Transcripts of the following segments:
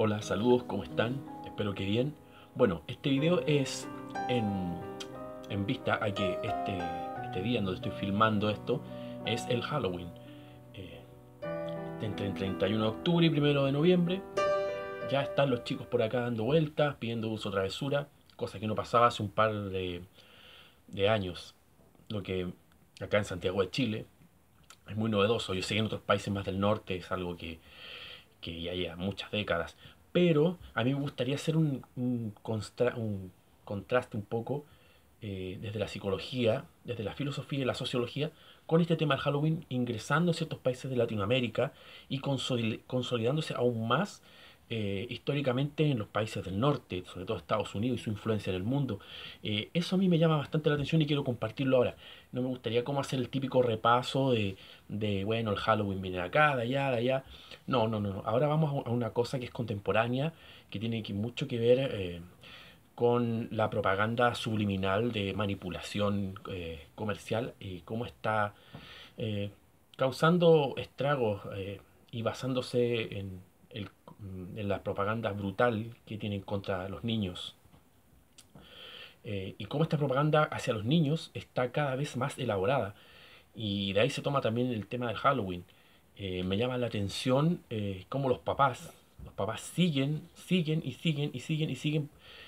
Hola, saludos, ¿cómo están? Espero que bien. Bueno, este video es en, en vista a que este día en donde estoy filmando esto es el Halloween. Eh, Entre el 31 de octubre y 1 de noviembre ya están los chicos por acá dando vueltas, pidiendo dulce o travesura, cosa que no pasaba hace un par de años. Lo que acá en Santiago de Chile es muy novedoso. Yo sé que en otros países más del norte es algo que ya lleva muchas décadas. Pero a mí me gustaría hacer un contraste un poco desde la psicología, desde la filosofía y la sociología, con este tema del Halloween, ingresando en ciertos países de Latinoamérica y consolidándose aún más históricamente en los países del norte, sobre todo Estados Unidos y su influencia en el mundo. Eso a mí me llama bastante la atención y quiero compartirlo ahora. No me gustaría como hacer el típico repaso bueno, el Halloween viene de acá, de allá. No, no, no, no. Ahora vamos a una cosa que es contemporánea, que tiene mucho que ver con la propaganda subliminal de manipulación comercial y cómo está eh, causando estragos y basándose en la propaganda brutal que tienen contra los niños. Y cómo esta propaganda hacia los niños está cada vez más elaborada. Y de ahí se toma también el tema del Halloween. Me llama la atención cómo los papás siguen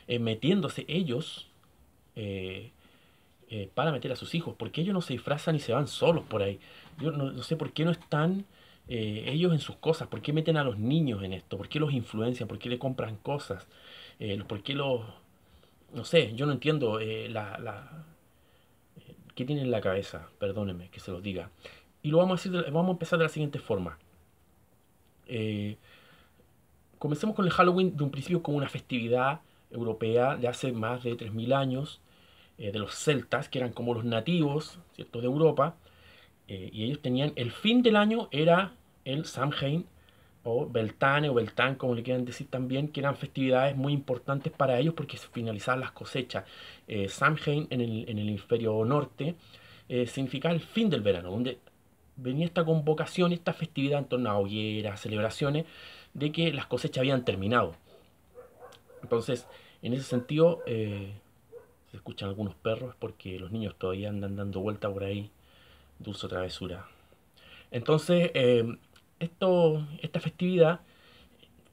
metiéndose ellos eh, para meter a sus hijos. Porque ellos no se disfrazan y se van solos por ahí. Yo no sé por qué no están ellos en sus cosas. ¿Por qué meten a los niños en esto? ¿Por qué los influencian? ¿Por qué le compran cosas? ¿Por qué los... No sé, yo no entiendo qué tienen en la cabeza. Perdónenme que se los diga. Y lo vamos a decir, vamos a empezar de la siguiente forma. Eh, Comencemos con el Halloween de un principio como una festividad europea de hace más de 3000 años, de los celtas, que eran como los nativos, ¿cierto?, de Europa, y ellos tenían, el fin del año era el Samhain, o Beltane, o Beltán, como le quieran decir también, que eran festividades muy importantes para ellos porque se finalizaban las cosechas. Samhain en el hemisferio norte significaba el fin del verano, donde venía esta convocación, esta festividad en torno a hogueras, celebraciones, de que las cosechas habían terminado. Entonces, en ese sentido, se escuchan algunos perros porque los niños todavía andan dando vuelta por ahí, dulce travesura. Entonces, esta festividad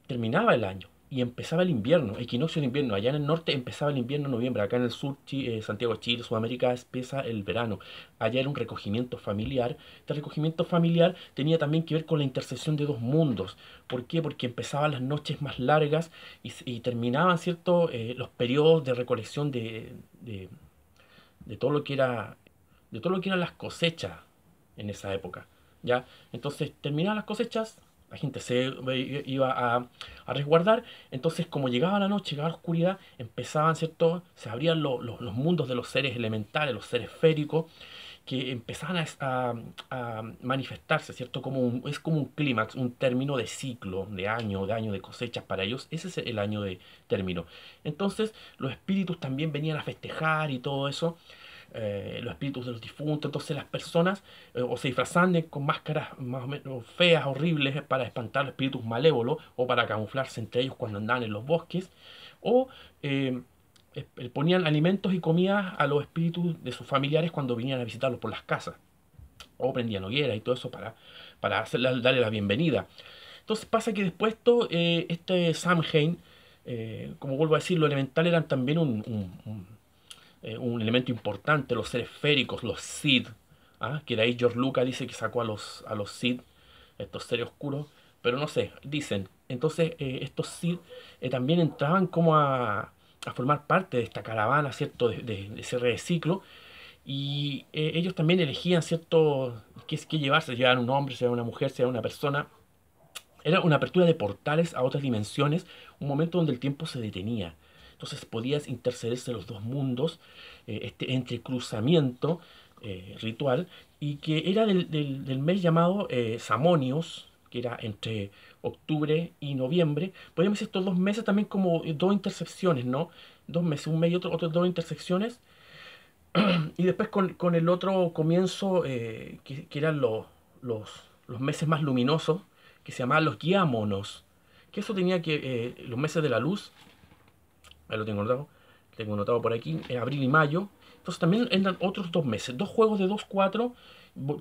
terminaba el año y empezaba el invierno, equinoccio de invierno. Allá en el norte empezaba el invierno en noviembre, acá en el sur, Santiago de Chile, Sudamérica, empieza el verano. Allá era un recogimiento familiar. Este recogimiento familiar tenía también que ver con la intersección de dos mundos. ¿Por qué? Porque empezaban las noches más largas y terminaban, ¿cierto? Los periodos de recolección de todo lo que era, de todo lo que eran las cosechas en esa época. ¿Ya? Entonces terminaban las cosechas, la gente se iba a resguardar, entonces como llegaba la noche, llegaba la oscuridad, empezaban, ¿cierto? Se abrían los mundos de los seres elementales, los seres féricos, que empezaban a manifestarse, ¿cierto? Es como un clímax, un término de ciclo, de año de cosechas para ellos, ese es el año de término. Entonces los espíritus también venían a festejar y todo eso, los espíritus de los difuntos. Entonces las personas o se disfrazaban con máscaras más o menos feas, horribles, para espantar a los espíritus malévolos o para camuflarse entre ellos cuando andaban en los bosques, o eh, ponían alimentos y comidas a los espíritus de sus familiares cuando venían a visitarlos por las casas, o prendían hogueras y todo eso para darle la bienvenida. Entonces pasa que después este Samhain, como vuelvo a decir, los elementales eran también un elemento importante, los seres féricos, los Sith, ¿ah? Que de ahí George Lucas dice que sacó a los Sith, estos seres oscuros, pero no sé, dicen. Entonces estos Sith también entraban como a formar parte de esta caravana, ¿cierto? De ese reciclo. Y ellos también elegían, ¿cierto? Qué llevarse, si llevaban un hombre, si llevaban una mujer, si llevaban una persona. Era una apertura de portales a otras dimensiones, un momento donde el tiempo se detenía. Entonces podías intercederse los dos mundos, este entrecruzamiento ritual, y que era del mes llamado Samonios, que era entre octubre y noviembre. Podríamos decir estos 2 meses también como dos intersecciones, ¿no? 2 meses, un mes y otros dos intersecciones. Y después con el otro comienzo, que eran los meses más luminosos, que se llamaban los guiámonos, que eso tenía que, los meses de la luz, ahí lo tengo notado por aquí, abril y mayo. Entonces también entran otros 2 meses, 2 juegos de 2-4.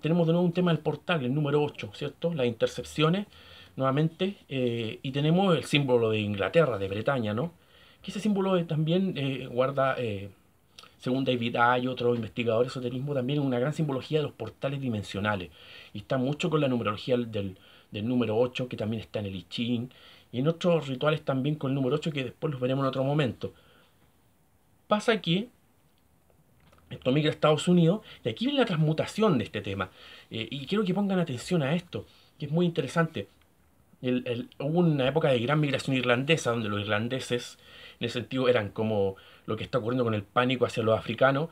Tenemos de nuevo un tema del portal, el número 8, ¿cierto? Las intercepciones, nuevamente. Y tenemos el símbolo de Inglaterra, de Bretaña, ¿no? Que ese símbolo también guarda, según David Icke y otros investigadores de esoterismo, también una gran simbología de los portales dimensionales. Y está mucho con la numerología del número 8, que también está en el I Ching. Y en otros rituales también con el número 8, que después los veremos en otro momento. Pasa que esto migra a Estados Unidos y aquí viene la transmutación de este tema. Y quiero que pongan atención a esto, que es muy interesante. Hubo una época de gran migración irlandesa, donde los irlandeses, en ese sentido, eran como lo que está ocurriendo con el pánico hacia los africanos,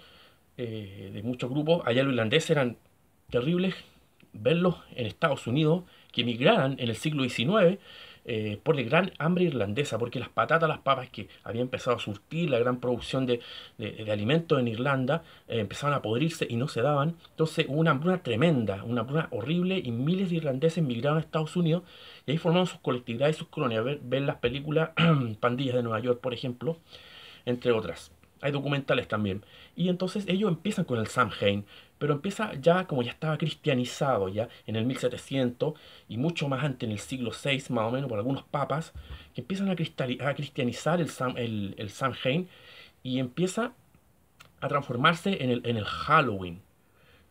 de muchos grupos. Allá los irlandeses eran terribles verlos en Estados Unidos, que emigraran en el siglo XIX por la gran hambre irlandesa, porque las patatas, las papas que había empezado a surtir la gran producción de alimentos en Irlanda, empezaban a podrirse y no se daban. Entonces hubo una hambruna tremenda, una hambruna horrible, y miles de irlandeses migraron a Estados Unidos y ahí formaron sus colectividades y sus colonias. Ver las películas Pandillas de Nueva York, por ejemplo, entre otras. Hay documentales también. Y entonces ellos empiezan con el Samhain, pero empieza ya como ya estaba cristianizado ya en el 1700 y mucho más antes, en el siglo VI más o menos, por algunos papas, que empiezan a cristianizar el Samhain, y empieza a transformarse en el Halloween,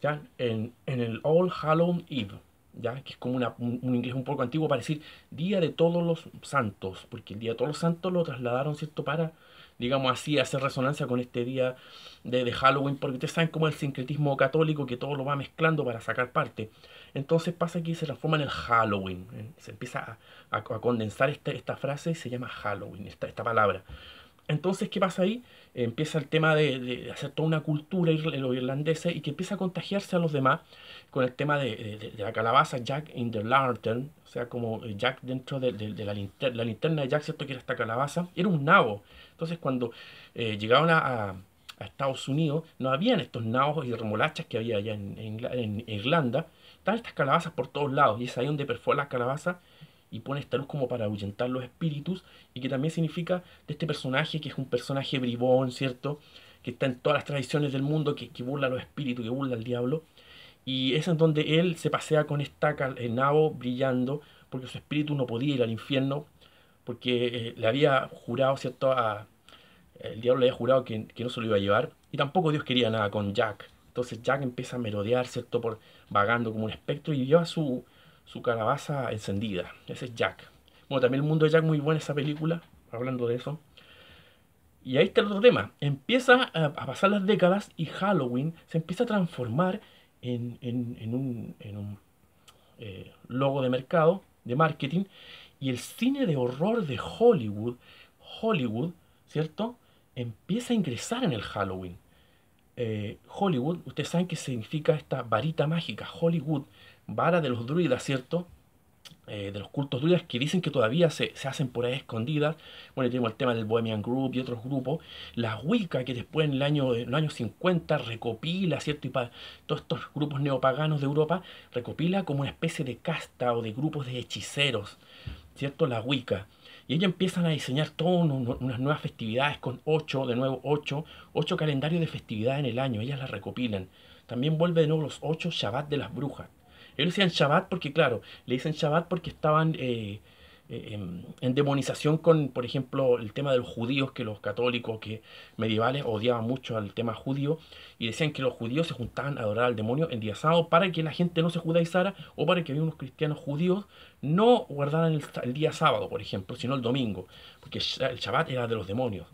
¿ya? En el All Hallows Eve, ¿ya? Que es como un inglés un poco antiguo para decir Día de Todos los Santos, porque el Día de Todos los Santos lo trasladaron, ¿cierto?, para, digamos así, hacer resonancia con este día de Halloween, porque ustedes saben cómo el sincretismo católico, que todo lo va mezclando para sacar parte. Entonces pasa que se transforma en el Halloween, ¿eh? Se empieza a condensar esta frase y se llama Halloween, esta palabra. Entonces, ¿qué pasa ahí? Empieza el tema de hacer toda una cultura los irlandeses, y que empieza a contagiarse a los demás con el tema de la calabaza, Jack in the Lantern, o sea, como Jack dentro de la linterna de Jack, ¿cierto? Que era esta calabaza, era un nabo. Entonces, cuando llegaron a Estados Unidos, no habían estos nabos y remolachas que había allá en Irlanda, estaban estas calabazas por todos lados, y es ahí donde perfora las calabazas y pone esta luz como para ahuyentar los espíritus, y que también significa de este personaje, que es un personaje bribón, ¿cierto? Que está en todas las tradiciones del mundo, que burla a los espíritus, que burla al diablo. Y es en donde él se pasea con el nabo brillando, porque su espíritu no podía ir al infierno, porque le había jurado, ¿cierto? El diablo le había jurado que no se lo iba a llevar, y tampoco Dios quería nada con Jack. Entonces Jack empieza a merodear, ¿cierto? Vagando como un espectro, y lleva su calabaza encendida. Ese es Jack. Bueno, también el mundo de Jack, muy buena esa película, hablando de eso. Y ahí está el otro tema. Empieza a pasar las décadas y Halloween se empieza a transformar en un logo de mercado, de marketing, y el cine de horror de Hollywood, ¿cierto? Empieza a ingresar en el Halloween. Hollywood, ustedes saben que significa esta varita mágica, Hollywood, vara de los druidas, ¿cierto? De los cultos druidas, que dicen que todavía se hacen por ahí escondidas. Bueno, y tenemos el tema del Bohemian Group y otros grupos. La Wicca, que después en los años 50 recopila, ¿cierto? Y para todos estos grupos neopaganos de Europa, recopila como una especie de casta o de grupos de hechiceros, ¿cierto? La Wicca. Y ellos empiezan a diseñar todas unas nuevas festividades con de nuevo ocho calendarios de festividad en el año. Ellas las recopilan. También vuelve de nuevo los 8 Shabbat de las brujas. Ellos decían Shabbat porque, claro, le dicen Shabbat porque estaban en demonización con, por ejemplo, el tema de los judíos, que los católicos que medievales odiaban mucho al tema judío, y decían que los judíos se juntaban a adorar al demonio en día sábado para que la gente no se judaizara, o para que unos cristianos judíos no guardaran el día sábado, por ejemplo, sino el domingo, porque el Shabbat era de los demonios.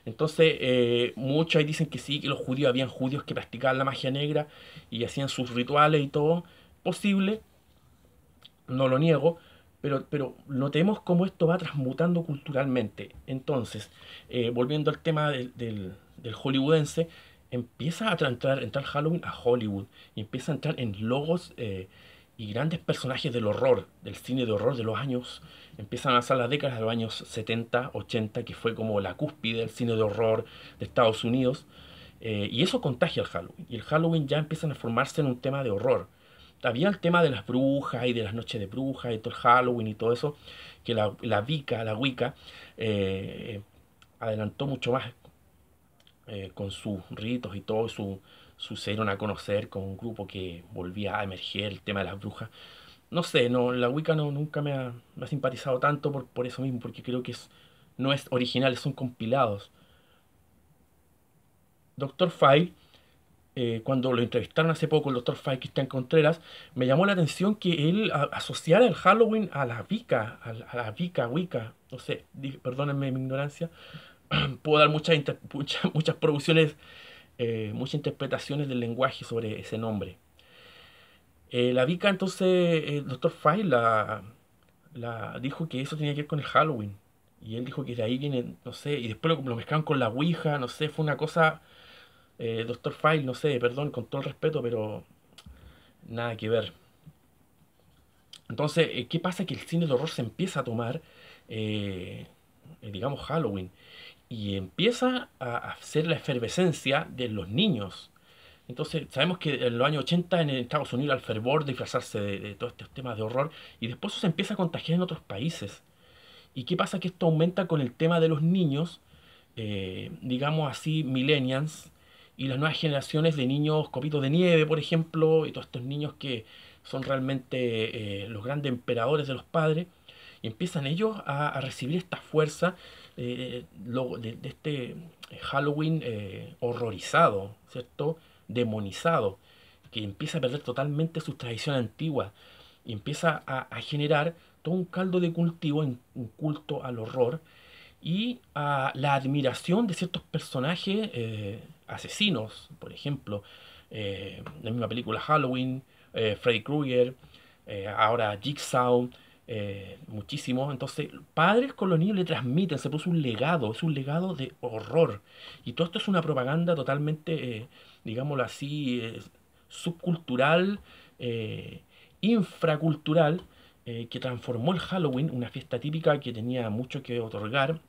Entonces, muchos ahí dicen que sí, que los judíos, habían judíos que practicaban la magia negra y hacían sus rituales y todo. Posible, no lo niego, pero notemos cómo esto va transmutando culturalmente. Entonces, volviendo al tema del hollywoodense, empieza a entrar Halloween a Hollywood, y empieza a entrar en logos y grandes personajes del horror, del cine de horror de los años. Empiezan a lanzar las décadas de los años 70, 80, que fue como la cúspide del cine de horror de Estados Unidos. Y eso contagia el Halloween. Y el Halloween ya empiezan a formarse en un tema de horror. había el tema de las brujas y de las noches de brujas y todo el Halloween y todo eso, que la Wicca, eh, adelantó mucho más con sus ritos y todo, se dieron a conocer con un grupo que volvía a emerger el tema de las brujas. No sé, no, la Wicca no, nunca me ha simpatizado tanto por eso mismo, porque creo que no es original, son compilados. Doctor File, cuando lo entrevistaron hace poco, el Doctor File Cristian Contreras, me llamó la atención que él asociara el Halloween a la Wicca, Wicca, no sé, perdónenme mi ignorancia, puedo dar muchas producciones, muchas interpretaciones del lenguaje sobre ese nombre. La Vika, entonces, el Dr. File dijo que eso tenía que ver con el Halloween. Y él dijo que de ahí viene, no sé, y después lo mezclaron con la Ouija, no sé, fue una cosa, Dr. File, no sé, perdón, con todo el respeto, pero nada que ver. Entonces, ¿qué pasa? Que el cine de horror se empieza a tomar, digamos, Halloween, y empieza a hacer la efervescencia de los niños. Entonces, sabemos que en los años 80 en Estados Unidos al fervor de disfrazarse de todos estos temas de horror, y después eso se empieza a contagiar en otros países. ¿Y qué pasa? Que esto aumenta con el tema de los niños, digamos así, millennials, y las nuevas generaciones de niños copitos de nieve, por ejemplo, y todos estos niños que son realmente los grandes emperadores de los padres, y empiezan ellos a recibir esta fuerza de este Halloween horrorizado, ¿cierto? Demonizado, que empieza a perder totalmente sus tradiciones antiguas y empieza a generar todo un caldo de cultivo en un culto al horror y a la admiración de ciertos personajes asesinos, por ejemplo, la misma película Halloween, Freddy Krueger, ahora Jigsaw, muchísimo. Entonces, padres con los niños le transmiten, se puso un legado, es un legado de horror. Y todo esto es una propaganda totalmente, digámoslo así, subcultural, eh, infracultural, que transformó el Halloween, una fiesta típica que tenía mucho que otorgar,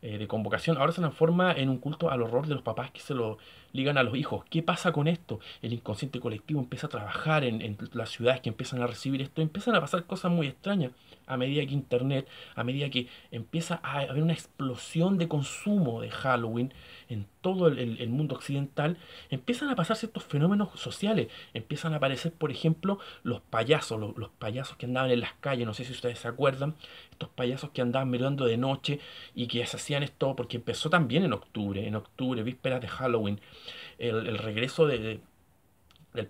de convocación, ahora se transforma en un culto al horror de los papás que se lo ligan a los hijos. ¿Qué pasa con esto? El inconsciente colectivo empieza a trabajar en las ciudades que empiezan a recibir esto, empiezan a pasar cosas muy extrañas a medida que Internet, a medida que empieza a haber una explosión de consumo de Halloween en todo el mundo occidental, empiezan a pasar ciertos fenómenos sociales, empiezan a aparecer, por ejemplo, los payasos, los payasos que andaban en las calles, no sé si ustedes se acuerdan, estos payasos que andaban mirando de noche y que se hacían esto porque empezó también en octubre, vísperas de Halloween, el regreso del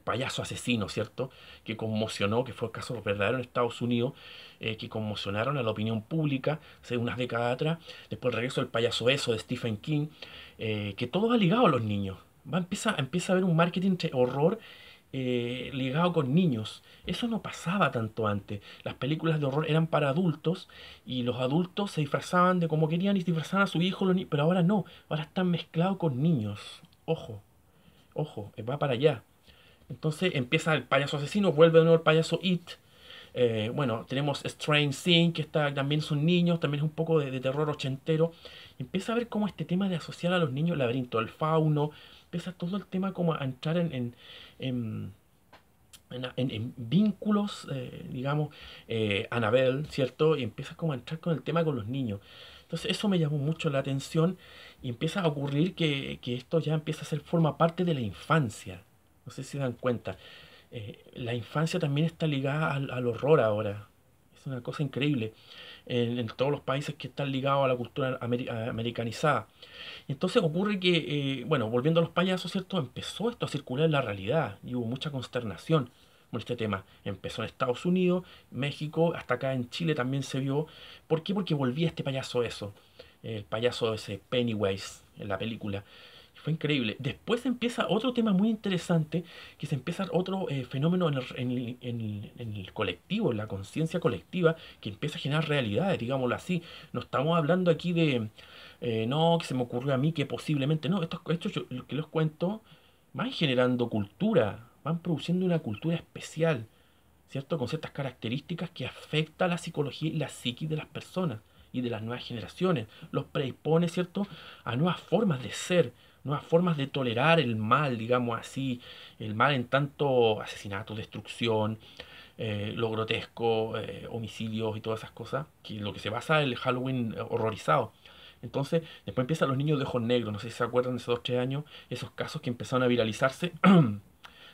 payaso asesino, ¿cierto? Que conmocionó, que fue el caso verdadero en Estados Unidos, que conmocionaron a la opinión pública hace unas décadas atrás. Después el regreso del payaso eso de Stephen King, que todo va ligado a los niños. Empieza a haber un marketing de horror ligado con niños. Eso no pasaba tanto antes. Las películas de horror eran para adultos y los adultos se disfrazaban de como querían y se disfrazaban a su hijo, pero ahora no. Ahora están mezclados con niños. Ojo, ojo, va para allá. Entonces empieza el payaso asesino, vuelve de nuevo el payaso It. Bueno, tenemos Strange Things, que también son niños, también es un poco de terror ochentero. Empieza a ver cómo este tema de asociar a los niños, el laberinto del fauno, empieza todo el tema como a entrar en, en vínculos, digamos, Annabelle, ¿cierto? Y empieza como a entrar con el tema con los niños. Entonces eso me llamó mucho la atención y empieza a ocurrir que esto ya empieza a ser, forma parte de la infancia. No sé si se dan cuenta. La infancia también está ligada al horror ahora. Es una cosa increíble en todos los países que están ligados a la cultura americanizada. Entonces ocurre que, bueno, volviendo a los payasos, ¿cierto? Empezó esto a circular en la realidad y hubo mucha consternación con este tema. Empezó en Estados Unidos, México, hasta acá en Chile también se vio. ¿Por qué? Porque volvía este payaso eso, el payaso ese Pennywise en la película. Fue increíble. Después empieza otro tema muy interesante, que se empieza otro fenómeno en el colectivo, en la conciencia colectiva, que empieza a generar realidades, digámoslo así. No estamos hablando aquí de, no, que se me ocurrió a mí, que posiblemente, no, estos lo que les cuento van generando cultura, van produciendo una cultura especial, ¿cierto? Con ciertas características que afecta a la psicología y la psiquis de las personas y de las nuevas generaciones. Los predispone, ¿cierto? A nuevas formas de ser, nuevas formas de tolerar el mal, digamos así, el mal en tanto asesinato, destrucción, lo grotesco, homicidios y todas esas cosas, que lo que se basa el Halloween horrorizado. Entonces, después empiezan los niños de ojos negros, no sé si se acuerdan de esos 2 3 años, esos casos que empezaron a viralizarse,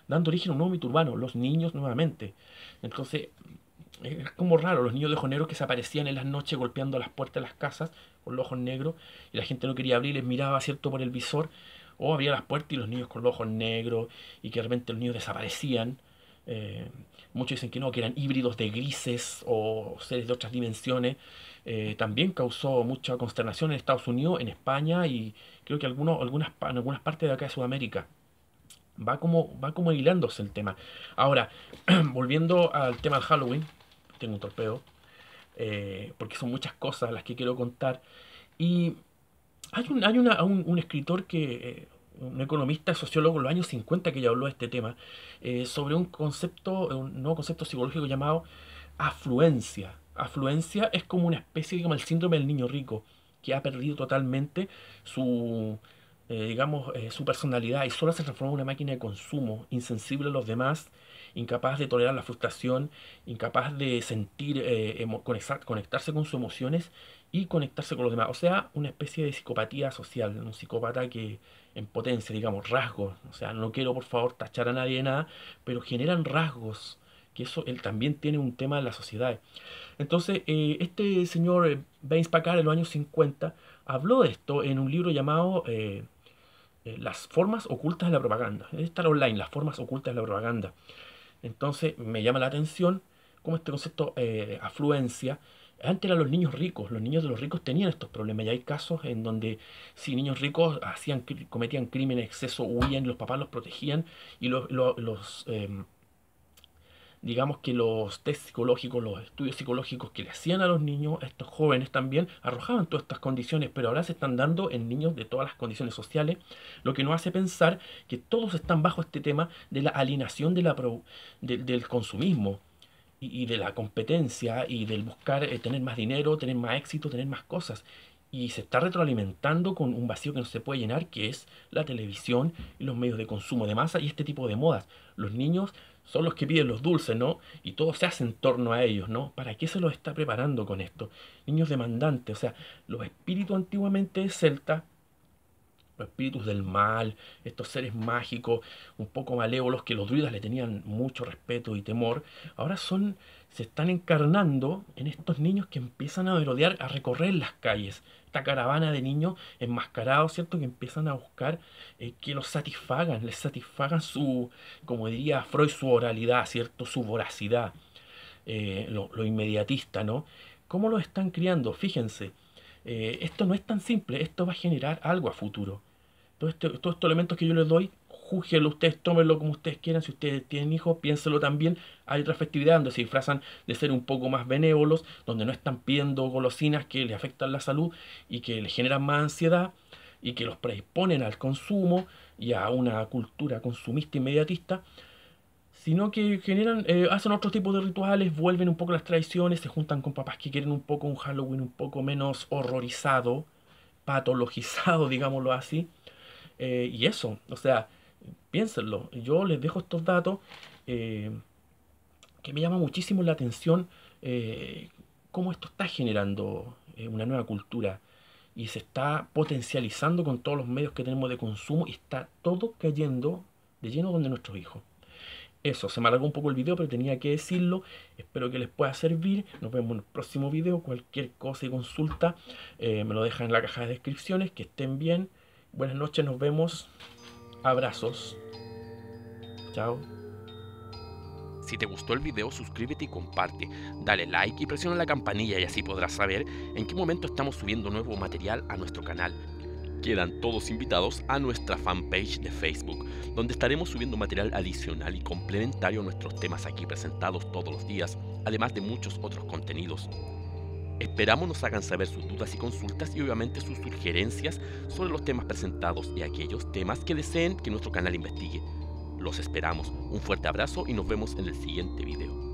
dando origen a un nuevo mito urbano, los niños nuevamente. Entonces, es como raro, los niños de ojos negros que se aparecían en las noches golpeando las puertas de las casas con los ojos negros y la gente no quería abrir, les miraba, ¿cierto?, por el visor, o abría las puertas y los niños con los ojos negros y que de repente los niños desaparecían. Eh, Muchos dicen que no, que eran híbridos de grises o seres de otras dimensiones. También causó mucha consternación en Estados Unidos, en España y creo que en algunas partes de acá de Sudamérica. Va como hilándose el tema. Ahora, volviendo al tema del Halloween, tengo un torpeo, porque son muchas cosas las que quiero contar. Y hay un escritor un economista, sociólogo en los años 50 que ya habló de este tema, sobre un nuevo concepto psicológico llamado afluencia. Afluencia es como una especie, como el síndrome del niño rico, que ha perdido totalmente su, su personalidad y solo se transforma en una máquina de consumo, insensible a los demás, incapaz de tolerar la frustración, incapaz de sentir, conectarse con sus emociones y conectarse con los demás. O sea, una especie de psicopatía social, un psicópata que en potencia, digamos, rasgos. O sea, no quiero por favor tachar a nadie de nada, pero generan rasgos, que eso él también tiene un tema en la sociedad. Entonces, este señor Baines Packard en los años 50 habló de esto en un libro llamado Las formas ocultas de la propaganda. Debe estar online, Las formas ocultas de la propaganda. Entonces me llama la atención cómo este concepto de afluencia, antes eran los niños ricos, los niños de los ricos tenían estos problemas y hay casos en donde si niños ricos cometían crímenes, exceso, huían, los papás los protegían y digamos que los test psicológicos, los estudios psicológicos que le hacían a los niños, a estos jóvenes también, arrojaban todas estas condiciones, pero ahora se están dando en niños de todas las condiciones sociales, lo que nos hace pensar que todos están bajo este tema de la alienación del consumismo y de la competencia y del buscar tener más dinero, tener más éxito, tener más cosas. Y se está retroalimentando con un vacío que no se puede llenar, que es la televisión y los medios de consumo de masa y este tipo de modas. Los niños son los que piden los dulces, ¿no? Y todo se hace en torno a ellos, ¿no? ¿Para qué se los está preparando con esto? Niños demandantes, o sea, los espíritus antiguamente celtas, los espíritus del mal, estos seres mágicos, un poco malévolos, que los druidas le tenían mucho respeto y temor, ahora se están encarnando en estos niños que empiezan a merodear, a recorrer las calles. Esta caravana de niños enmascarados, ¿cierto? Que empiezan a buscar que les satisfagan su, como diría Freud, su oralidad, ¿cierto? Su voracidad, lo inmediatista, ¿no? ¿Cómo lo están criando? Fíjense, esto no es tan simple, esto va a generar algo a futuro. Todos estos elementos que yo les doy, júzguenlo ustedes, tómenlo como ustedes quieran. Si ustedes tienen hijos, piénsenlo también. Hay otra festividad donde se disfrazan de ser un poco más benévolos, donde no están pidiendo golosinas que les afectan la salud y que les generan más ansiedad y que los predisponen al consumo y a una cultura consumista inmediatista, sino que hacen otros tipos de rituales, vuelven un poco las tradiciones, se juntan con papás que quieren un poco un Halloween un poco menos horrorizado, patologizado, digámoslo así. Y eso, o sea, piénsenlo. Yo les dejo estos datos eh, que me llama muchísimo la atención, cómo esto está generando una nueva cultura y se está potencializando con todos los medios que tenemos de consumo y está todo cayendo de lleno donde nuestros hijos. Eso, se me alargó un poco el video, pero tenía que decirlo. Espero que les pueda servir. Nos vemos en el próximo video. Cualquier cosa y consulta me lo dejan en la caja de descripciones. Que estén bien. Buenas noches, nos vemos. Abrazos. Chao. Si te gustó el video, suscríbete y comparte. Dale like y presiona la campanilla y así podrás saber en qué momento estamos subiendo nuevo material a nuestro canal. Quedan todos invitados a nuestra fanpage de Facebook, donde estaremos subiendo material adicional y complementario a nuestros temas aquí presentados todos los días, además de muchos otros contenidos. Esperamos nos hagan saber sus dudas y consultas y obviamente sus sugerencias sobre los temas presentados y aquellos temas que deseen que nuestro canal investigue. Los esperamos. Un fuerte abrazo y nos vemos en el siguiente video.